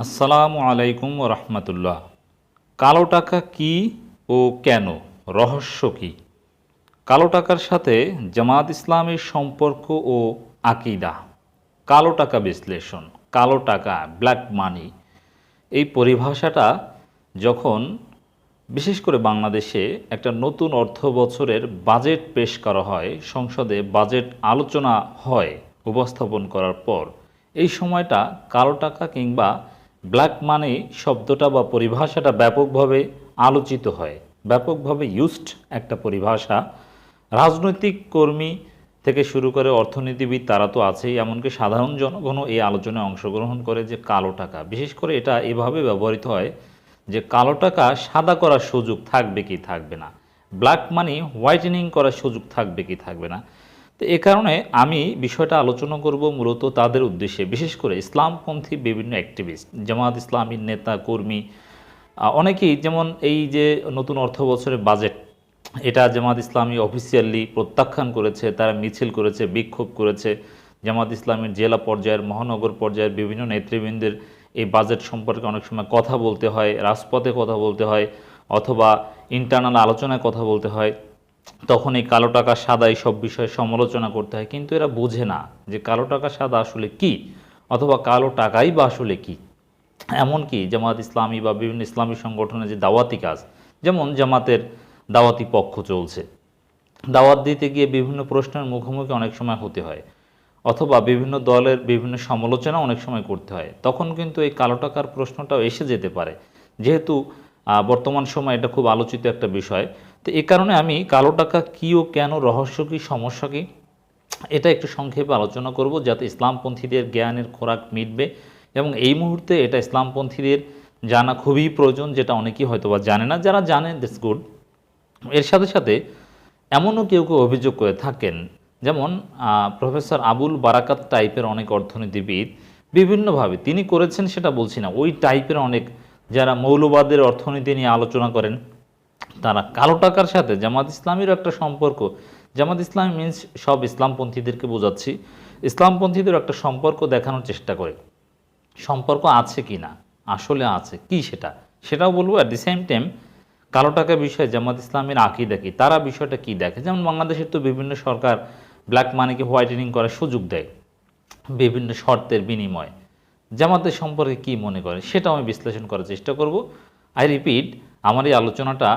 আসসালামু আলাইকুম রহমতুল্লাহ। কালো টাকা কি ও কেন, রহস্য কি? কালো টাকার সাথে জামাত ইসলামের সম্পর্ক ও আকিদা। কালো টাকা বিশ্লেষণ। কালো টাকা, ব্ল্যাক মানি, এই পরিভাষাটা যখন বিশেষ করে বাংলাদেশে একটা নতুন অর্থ বছরের বাজেট পেশ করা হয়, সংসদে বাজেট আলোচনা হয়, উপস্থাপন করার পর এই সময়টা কালো টাকা কিংবা ব্ল্যাক মানি শব্দটা বা পরিভাষাটা ব্যাপকভাবে আলোচিত হয়, ব্যাপকভাবে ইউজড একটা পরিভাষা। রাজনৈতিক কর্মী থেকে শুরু করে অর্থনীতিবিদ তারা তো আছেই, এমনকি সাধারণ জনগণও এই আলোচনায় অংশগ্রহণ করে যে কালো টাকা, বিশেষ করে এটা এভাবে ব্যবহৃত হয় যে কালো টাকা সাদা করার সুযোগ থাকবে কি থাকবে না, ব্ল্যাক মানি হোয়াইটেনিং করার সুযোগ থাকবে কি থাকবে না। তো এ কারণে আমি বিষয়টা আলোচনা করব মূলত তাদের উদ্দেশ্যে, বিশেষ করে ইসলামপন্থী বিভিন্ন অ্যাক্টিভিস্ট, জামাত ইসলামীর নেতা কর্মী, অনেকেই, যেমন এই যে নতুন অর্থ বছরের বাজেট, এটা জামাত ইসলামী অফিসিয়ালি প্রত্যাখ্যান করেছে, তারা মিছিল করেছে, বিক্ষোভ করেছে। জামাত ইসলামীর জেলা পর্যায়ের, মহানগর পর্যায়ের বিভিন্ন নেতৃবৃন্দের এই বাজেট সম্পর্কে অনেক সময় কথা বলতে হয়, রাজপথে কথা বলতে হয়, অথবা ইন্টারনাল আলোচনায় কথা বলতে হয়। তখন এই কালো টাকা সাদা এইসব বিষয়ে সমালোচনা করতে হয়, কিন্তু এরা বোঝে না যে কালো টাকা সাদা আসলে কি, অথবা কালো টাকাই বা আসলে কি। এমনকি জামাত ইসলামী বা বিভিন্ন ইসলামী সংগঠনের যে দাওয়াতি কাজ, যেমন জামাতের দাওয়াতি পক্ষ চলছে, দাওয়াত দিতে গিয়ে বিভিন্ন প্রশ্নের মুখোমুখি অনেক সময় হতে হয়, অথবা বিভিন্ন দলের বিভিন্ন সমালোচনা অনেক সময় করতে হয়, তখন কিন্তু এই কালো টাকার প্রশ্নটাও এসে যেতে পারে, যেহেতু বর্তমান সময় এটা খুব আলোচিত একটা বিষয়। তো এই কারণে আমি কালো টাকা কী ও কেন, রহস্য কী, সমস্যা কী, এটা একটু সংক্ষেপে আলোচনা করব, যাতে ইসলামপন্থীদের জ্ঞানের খোরাক মিটবে। এবং এই মুহূর্তে এটা ইসলামপন্থীদের জানা খুবই প্রয়োজন, যেটা অনেকেই হয়তো বা জানে না। যারা জানে দ্যাটস গুড। এর সাথে সাথে এমনও কেউ কেউ অভিযোগ করে থাকেন, যেমন প্রফেসর আবুল বারাকাত টাইপের অনেক অর্থনীতিবিদ বিভিন্নভাবে তিনি করেছেন সেটা বলছি না, ওই টাইপের অনেক যারা মৌলবাদের অর্থনীতি নিয়ে আলোচনা করেন, তারা কালো টাকার সাথে জামাত ইসলামীরও একটা সম্পর্ক, জামাত ইসলামী মিনস সব ইসলামপন্থীদেরকে বোঝাচ্ছি, ইসলামপন্থীদেরও একটা সম্পর্ক দেখানোর চেষ্টা করে। সম্পর্ক আছে কি না, আসলে আছে কি সেটাও বলবো। অ্যাট দি সেম টাইম কালো টাকা বিষয়ে জামাত ইসলামের আকীদা কি, তারা বিষয়টা কি দেখে। যেমন বাংলাদেশের তো বিভিন্ন সরকার ব্ল্যাক মানিকে হোয়াইটেনিং করার সুযোগ দেয় বিভিন্ন শর্তের বিনিময়ে, জামাতের সম্পর্কে কি মনে করে সেটাও আমি বিশ্লেষণ করার চেষ্টা করব। আই রিপিট, আমার এই আলোচনাটা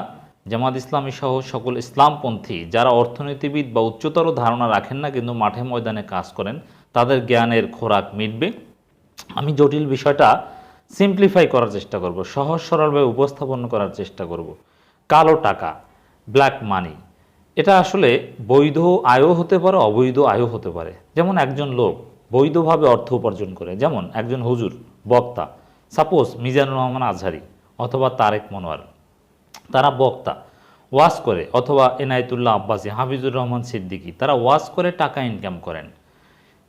জামাত ইসলামী সহ সকল ইসলামপন্থী যারা অর্থনীতিবিদ বা উচ্চতর ধারণা রাখেন না কিন্তু মাঠে ময়দানে কাজ করেন, তাদের জ্ঞানের খোরাক মিটবে। আমি জটিল বিষয়টা সিম্পলিফাই করার চেষ্টা করব, সহজ সরলভাবে উপস্থাপন করার চেষ্টা করব। কালো টাকা, ব্ল্যাক মানি, এটা আসলে বৈধ আয়ও হতে পারে, অবৈধ আয়ও হতে পারে। যেমন একজন লোক বৈধভাবে অর্থ উপার্জন করে, যেমন একজন হুজুর, বক্তা, সাপোজ মিজানুর রহমান আজহারি অথবা তারেক মনোয়ার, তারা বক্তা, ওয়াজ করে, অথবা এনায়েতুল্লাহ আব্বাসী, হাফিজুর রহমান সিদ্দিকী, তারা ওয়াজ করে টাকা ইনকাম করেন।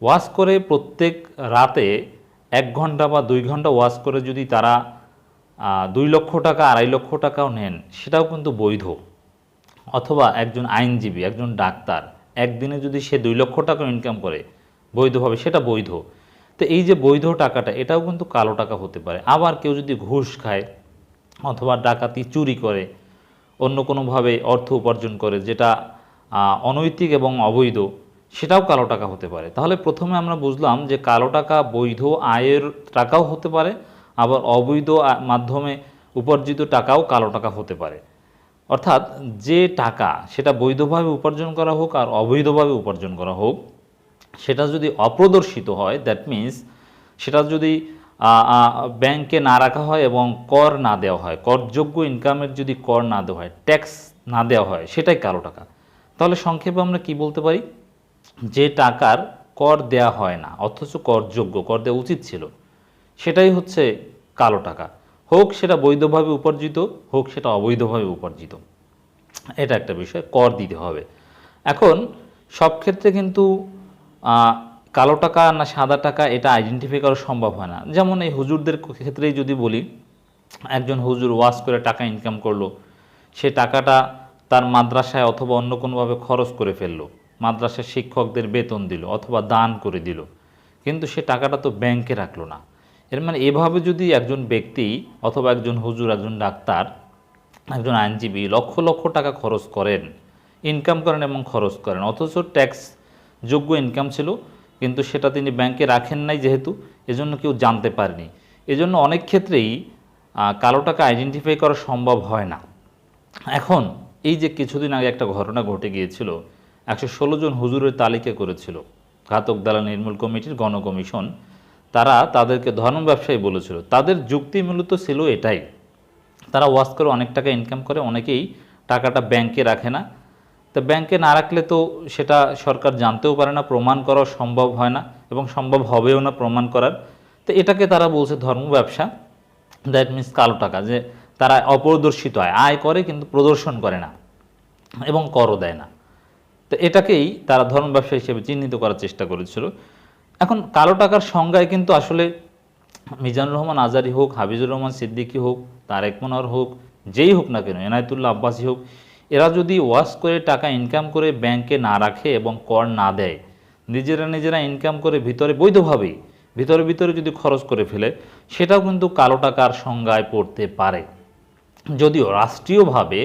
ওয়াজ করে প্রত্যেক রাতে 1 ঘন্টা বা 2 ঘন্টা ওয়াজ করে যদি তারা 2 লক্ষ টাকা, 2.5 লক্ষ টাকাও নেন, সেটাও কিন্তু বৈধ। অথবা একজন আইনজীবী, একজন ডাক্তার একদিনে যদি সে 2 লক্ষ টাকা ইনকাম করে বৈধভাবে, সেটা বৈধ। তো এই যে বৈধ টাকাটা, এটাও কিন্তু কালো টাকা হতে পারে। আবার কেউ যদি ঘুষ খায়, অথবা ডাকাতি, চুরি করে, অন্য কোনোভাবে অর্থ উপার্জন করে যেটা অনৈতিক এবং অবৈধ, সেটাও কালো টাকা হতে পারে। তাহলে প্রথমে আমরা বুঝলাম যে কালো টাকা বৈধ আয়ের টাকাও হতে পারে, আবার অবৈধ মাধ্যমে উপার্জিত টাকাও কালো টাকা হতে পারে। অর্থাৎ যে টাকা সেটা বৈধভাবে উপার্জন করা হোক আর অবৈধভাবে উপার্জন করা হোক, সেটা যদি অপ্রদর্শিত হয়, দ্যাট মিন্স সেটা যদি ব্যাংকে না রাখা হয় এবং কর না দেওয়া হয়, করযোগ্য ইনকামের যদি কর না দেওয়া হয়, ট্যাক্স না দেওয়া হয়, সেটাই কালো টাকা। তাহলে সংক্ষেপে আমরা কি বলতে পারি, যে টাকার কর দেয়া হয় না অথচ করযোগ্য, কর দেওয়া উচিত ছিল, সেটাই হচ্ছে কালো টাকা। হোক সেটা বৈধভাবে উপার্জিত, হোক সেটা অবৈধভাবে উপার্জিত, এটা একটা বিষয়, কর দিতে হবে। এখন সব ক্ষেত্রে কিন্তু কালো টাকা না সাদা টাকা এটা আইডেন্টিফাই করা সম্ভব হয় না। যেমন এই হুজুরদের ক্ষেত্রেই যদি বলি, একজন হুজুর ওয়াজ করে টাকা ইনকাম করলো, সে টাকাটা তার মাদ্রাসায় অথবা অন্য কোনোভাবে খরচ করে ফেললো, মাদ্রাসার শিক্ষকদের বেতন দিল অথবা দান করে দিল, কিন্তু সে টাকাটা তো ব্যাংকে রাখলো না। এর মানে এভাবে যদি একজন ব্যক্তি অথবা একজন হুজুর, একজন ডাক্তার, একজন আইনজীবী লক্ষ লক্ষ টাকা খরচ করেন, ইনকাম করেন এবং খরচ করেন, অথচ ট্যাক্স যোগ্য ইনকাম ছিল, কিন্তু সেটা তিনি ব্যাংকে রাখেন নাই যেহেতু, এজন্য কেউ জানতে পারেনি। এজন্য অনেক ক্ষেত্রেই কালো টাকা আইডেন্টিফাই করা সম্ভব হয় না। এখন এই যে কিছুদিন আগে একটা ঘটনা ঘটে গিয়েছিল, 116 জন হুজুরের তালিকা করেছিল ঘাতক দালাল নির্মূল কমিটির গণকমিশন। তারা তাদেরকে ধর্ম ব্যবসায়ী বলেছিল। তাদের যুক্তি মূলত ছিল এটাই, তারা ওয়াজ করে অনেক টাকা ইনকাম করে, অনেকেই টাকাটা ব্যাংকে রাখে না। তো ব্যাংকে না রাখলে তো সেটা সরকার জানতেও পারে না, প্রমাণ করা সম্ভব হয় না এবং সম্ভব হবেও না প্রমাণ করার। তো এটাকে তারা বলছে ধর্ম ব্যবসা, দ্যাট মিনস কালো টাকা, যে তারা অপরদর্শিত আয় করে কিন্তু প্রদর্শন করে না এবং করও দেয় না। তো এটাকেই তারা ধর্ম ব্যবসা হিসেবে চিহ্নিত করার চেষ্টা করেছিল। এখন কালো টাকার সংজ্ঞায় কিন্তু আসলে মিজানুর রহমান আজারি হোক, হাফিজুর রহমান সিদ্দিকী হোক, তারেক মনোয়ার হোক, যেই হোক না কেন, এনায়েতুল্লাহ আব্বাসী হোক, এরা যদি ওয়াশ করে টাকা ইনকাম করে ব্যাংকে না রাখে এবং কর না দেয়, নিজেরা ইনকাম করে ভিতরে বৈধভাবেই ভিতরে যদি খরচ করে ফেলে, সেটাও কিন্তু কালো টাকার সংজ্ঞায় পড়তে পারে। যদিও রাষ্ট্রীয়ভাবে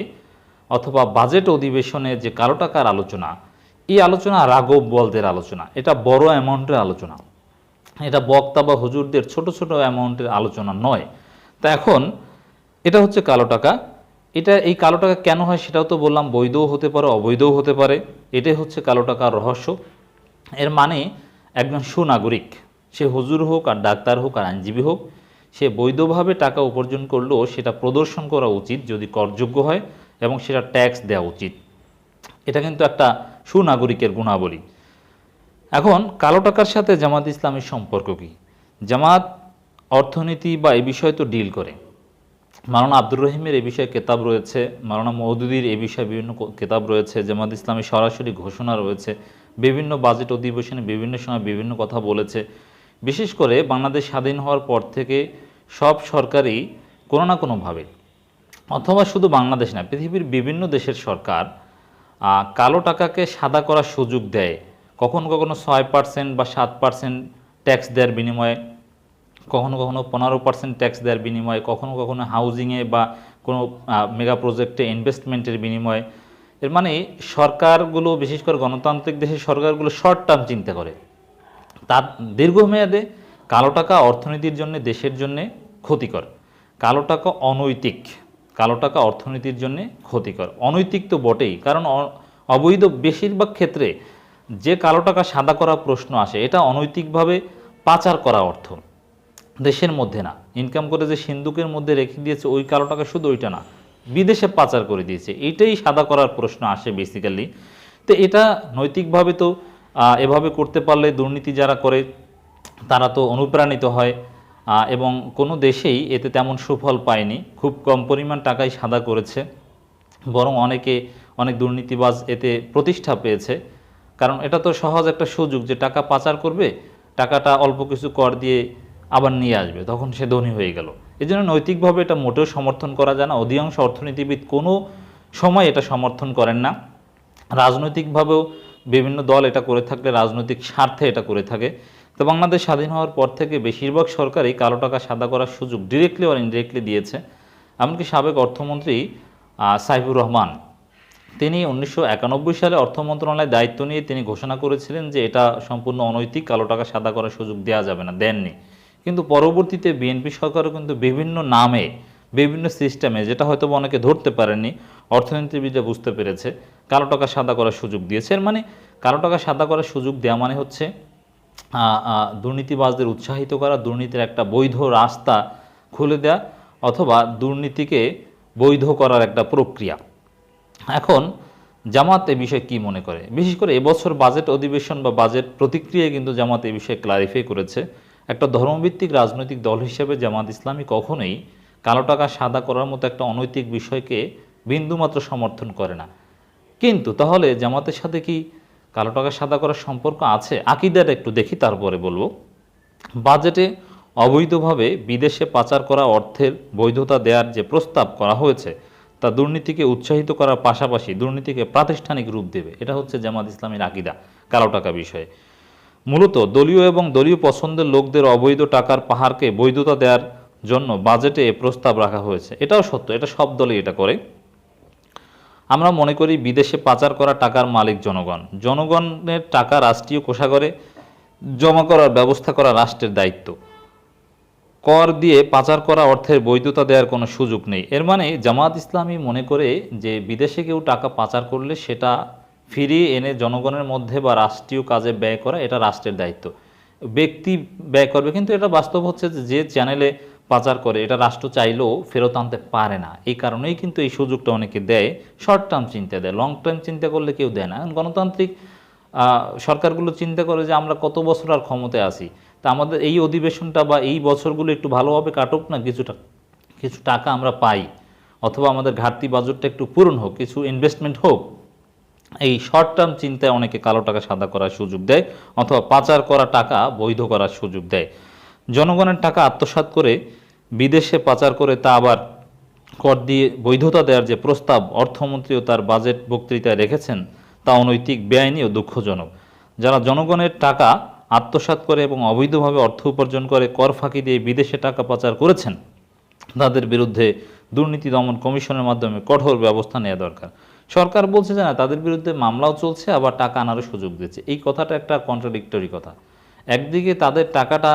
অথবা বাজেট অধিবেশনে যে কালো টাকার আলোচনা, এই আলোচনা রাঘব বলদের আলোচনা, এটা বড় অ্যামাউন্টের আলোচনা, এটা বক্তা বা হুজুরদের ছোট ছোট অ্যামাউন্টের আলোচনা নয়। তা এখন এটা হচ্ছে কালো টাকা। এই কালো টাকা কেন হয় সেটাও তো বললাম, বৈধও হতে পারে, অবৈধও হতে পারে। এটাই হচ্ছে কালো টাকার রহস্য। এর মানে একজন সুনাগরিক, সে হুজুর হোক আর ডাক্তার হোক আর আইনজীবী হোক, সে বৈধভাবে টাকা উপার্জন করলেও সেটা প্রদর্শন করা উচিত যদি করযোগ্য হয়, এবং সেটা ট্যাক্স দেওয়া উচিত। এটা কিন্তু একটা সুনাগরিকের গুণাবলী। এখন কালো টাকার সাথে জামাত ইসলামের সম্পর্ক কী? জামাত অর্থনীতি বা এই বিষয় তো ডিল করে। মাওলানা আব্দুর রহিমের এই বিষয়ে কেতাব রয়েছে, মাওলানা মওদুদীর এই বিষয়ে বিভিন্ন কেতাব রয়েছে, জামাত ইসলামের সরাসরি ঘোষণা রয়েছে, বিভিন্ন বাজেট অধিবেশনে বিভিন্ন সময় বিভিন্ন কথা বলেছে। বিশেষ করে বাংলাদেশ স্বাধীন হওয়ার পর থেকে সব সরকারই কোনো না কোনোভাবে, অথবা শুধু বাংলাদেশ না, পৃথিবীর বিভিন্ন দেশের সরকার কালো টাকাকে সাদা করার সুযোগ দেয়। কখনো কখনো 6% বা 7% ট্যাক্স দেওয়ার বিনিময়ে, কখনো কখনো 15% ট্যাক্স দেওয়ার বিনিময়ে, কখনো কখনো হাউজিংয়ে বা কোনো মেগা প্রজেক্টে ইনভেস্টমেন্টের বিনিময়ে। এর মানে সরকারগুলো, বিশেষ করে গণতান্ত্রিক দেশের সরকারগুলো শর্ট টার্ম চিন্তা করে, তার দীর্ঘমেয়াদে কালো টাকা অর্থনীতির জন্য, দেশের জন্য ক্ষতিকর। কালো টাকা অনৈতিক, কালো টাকা অর্থনীতির জন্য ক্ষতিকর। অনৈতিক তো বটেই, কারণ অবৈধ বেশিরভাগ ক্ষেত্রে যে কালো টাকা সাদা করা প্রশ্ন আসে, এটা অনৈতিকভাবে পাচার করা অর্থ, দেশের মধ্যে না। ইনকাম করে যে সিন্দুকের মধ্যে রেখে দিয়েছে ওই কালো টাকা, শুধু ওইটা না, বিদেশে পাচার করে দিয়েছে, এইটাই সাদা করার প্রশ্ন আসে বেসিক্যালি। তো এটা নৈতিকভাবে তো এভাবে করতে পারলে দুর্নীতি যারা করে তারা তো অনুপ্রাণিত হয়, এবং কোনো দেশেই এতে তেমন সুফল পায়নি। খুব কম পরিমাণ টাকাই সাদা করেছে, বরং অনেক দুর্নীতিবাজ এতে প্রতিষ্ঠা পেয়েছে। কারণ এটা তো সহজ একটা সুযোগ যে টাকা পাচার করবে, টাকাটা অল্প কিছু কর দিয়ে আবার নিয়ে আসবে, তখন সে ধনী হয়ে গেল। এই জন্য নৈতিকভাবে এটা মোটেও সমর্থন করা যায় না। অধিকাংশ অর্থনীতিবিদ কোনো সময় এটা সমর্থন করেন না। রাজনৈতিকভাবেও বিভিন্ন দল এটা করে থাকলে রাজনৈতিক স্বার্থে এটা করে থাকে। তো বাংলাদেশ স্বাধীন হওয়ার পর থেকে বেশিরভাগ সরকারই কালো টাকা সাদা করার সুযোগ ডিরেক্টলি আর ইনডিরেক্টলি দিয়েছে। এমনকি সাবেক অর্থমন্ত্রী সাইফুর রহমান, তিনি 1991 সালে অর্থ মন্ত্রণালয়ের দায়িত্ব নিয়ে তিনি ঘোষণা করেছিলেন যে এটা সম্পূর্ণ অনৈতিক, কালো টাকা সাদা করার সুযোগ দেওয়া যাবে না, দেননি। কিন্তু পরবর্তীতে বিএনপি সরকারও কিন্তু বিভিন্ন নামে, বিভিন্ন সিস্টেমে, যেটা হয়তো অনেকে ধরতে পারেননি, অর্থনীতিবিদরা বুঝতে পেরেছে, কালো টাকা সাদা করার সুযোগ দিয়েছে। এর মানে কালো টাকা সাদা করার সুযোগ দেওয়া মানে হচ্ছে দুর্নীতিবাজদের উৎসাহিত করা, দুর্নীতির একটা বৈধ রাস্তা খুলে দেয়া, অথবা দুর্নীতিকে বৈধ করার একটা প্রক্রিয়া। এখন জামাত এ বিষয়ে কী মনে করে? বিশেষ করে এবছর বাজেট অধিবেশন বা বাজেট প্রতিক্রিয়ায় কিন্তু জামাত এ বিষয়ে ক্লারিফাই করেছে। একটা ধর্মভিত্তিক রাজনৈতিক দল হিসেবে জামাত ইসলামী কখনোই কালো টাকা সাদা করার মতো একটা অনৈতিক বিষয়কে বিন্দুমাত্র সমর্থন করে না। কিন্তু তাহলে জামাতের সাথে কি কালো টাকা সাদা করার সম্পর্ক আছে? আকীদাটা একটু দেখি, তারপরে বলবো। বাজেটে অবৈধভাবে বিদেশে পাচার করা অর্থের বৈধতা দেওয়ার যে প্রস্তাব করা হয়েছে, তা দুর্নীতিকে উৎসাহিত করার পাশাপাশি দুর্নীতিকে প্রাতিষ্ঠানিক রূপ দেবে। এটা হচ্ছে জামাত ইসলামীর আকীদা কালো টাকা বিষয়ে। মূলত দলীয় এবং দলীয় পছন্দের লোকদের অবৈধ টাকার পাহাড়কে বৈধতা দেওয়ার জন্য বাজেটে এ প্রস্তাব রাখা হয়েছে। এটাও সত্য, এটা সব দলই এটা করে। আমরা মনে করি বিদেশে পাচার করা টাকার মালিক জনগণ। জনগণের টাকা রাষ্ট্রীয় কোষাগারে জমা করার ব্যবস্থা করা রাষ্ট্রের দায়িত্ব। কর দিয়ে পাচার করা অর্থের বৈধতা দেওয়ার কোনো সুযোগ নেই। এর মানে জামাত ইসলামী মনে করে যে বিদেশে কেউ টাকা পাচার করলে সেটা ফিরিয়ে এনে জনগণের মধ্যে বা রাষ্ট্রীয় কাজে ব্যয় করা এটা রাষ্ট্রের দায়িত্ব। ব্যক্তি ব্যয় করবে, কিন্তু এটা বাস্তব হচ্ছে যে চ্যানেলে পাচার করে এটা রাষ্ট্র চাইলেও ফেরত আনতে পারে না। এই কারণেই কিন্তু এই সুযোগটা অনেকে দেয়, শর্ট টার্ম চিন্তা দেয়, লং টার্ম চিন্তা করলে কেউ দেয় না। গণতান্ত্রিক সরকারগুলো চিন্তা করে যে আমরা কত বছর আর ক্ষমতায় আসি, তা আমাদের এই অধিবেশনটা বা এই বছরগুলো একটু ভালোভাবে কাটুক না, কিছু টাকা আমরা পাই, অথবা আমাদের ঘাটতি বাজেটটা একটু পূরণ হোক, কিছু ইনভেস্টমেন্ট হোক। এই শর্ট টার্ম চিন্তায় অনেকে কালো টাকা সাদা করার সুযোগ দেয়, অথবা পাচার করা টাকা বৈধ করার সুযোগ দেয়। জনগণের টাকা আত্মসাৎ করে বিদেশে পাচার করে তা আবার কর দিয়ে বৈধতা দেওয়ার যে প্রস্তাব অর্থমন্ত্রীও তার বাজেট বক্তৃতায় রেখেছেন, তা অনৈতিক, বেআইনি ও দুঃখজনক। যারা জনগণের টাকা আত্মসাৎ করে এবং অবৈধভাবে অর্থ উপার্জন করে কর ফাঁকি দিয়ে বিদেশে টাকা পাচার করেছেন, তাদের বিরুদ্ধে দুর্নীতি দমন কমিশনের মাধ্যমে কঠোর ব্যবস্থা নেওয়া দরকার। সরকার বলছে যে না, তাদের বিরুদ্ধে মামলাও চলছে, আবার টাকা আনারও সুযোগ দিচ্ছে। এই কথাটা একটা কন্ট্রাডিক্টরি কথা। একদিকে তাদের টাকাটা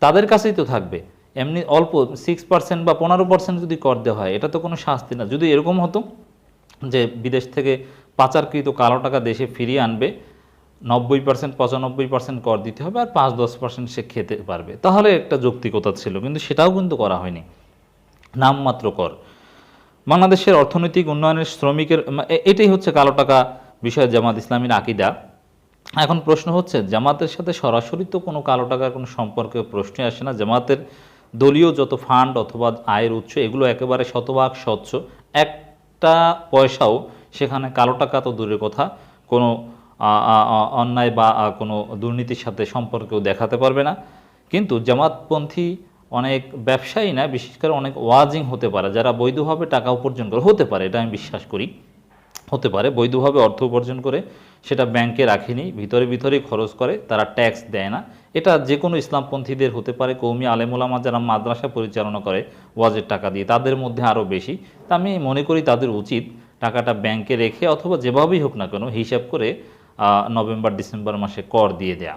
তাদের কাছেই তো থাকবে, এমনি অল্প 6% বা 15% যদি কর দেওয়া হয়, এটা তো কোনো শাস্তি না। যদি এরকম হতো যে বিদেশ থেকে পাচারকৃত কালো টাকা দেশে ফিরিয়ে আনবে, 90% 95% কর দিতে হবে, আর 5-10% সে খেতে পারবে, তাহলে একটা যৌক্তিকতা ছিল। কিন্তু সেটাও কিন্তু করা হয়নি, নামমাত্র কর। বাংলাদেশের অর্থনৈতিক উন্নয়নের শ্রমিকের এটাই হচ্ছে কালো টাকা বিষয়ে জামাত ইসলামীর আকীদা। এখন প্রশ্ন হচ্ছে, জামাতের সাথে সরাসরি তো কোনো কালো টাকার কোনো সম্পর্কে প্রশ্নই আসে না। জামাতের দলীয় যত ফান্ড অথবা আয়ের উৎস, এগুলো একেবারে শতভাগ স্বচ্ছ, একটা পয়সাও সেখানে কালো টাকা তো দূরের কথা, কোনো অন্যায় বা কোনো দুর্নীতির সাথে সম্পর্কেও দেখাতে পারবে না। কিন্তু জামাতপন্থী অনেক ব্যবসায়ী না, বিশেষ করে অনেক ওয়াজিং হতে পারে, যারা বৈধভাবে টাকা উপার্জন করে, হতে পারে, এটা আমি বিশ্বাস করি, হতে পারে বৈধভাবে অর্থ উপার্জন করে সেটা ব্যাংকে রাখেনি, ভিতরেই খরচ করে, তারা ট্যাক্স দেয় না। এটা যে কোনো ইসলামপন্থীদের হতে পারে, কৌমি আলেমুলামা যারা মাদ্রাসা পরিচালনা করে ওয়াজের টাকা দিয়ে, তাদের মধ্যে আরও বেশি। তা আমি মনে করি তাদের উচিত টাকাটা ব্যাংকে রেখে অথবা যেভাবেই হোক না কেন হিসাব করে নভেম্বর ডিসেম্বর মাসে কর দিয়ে দেয়া।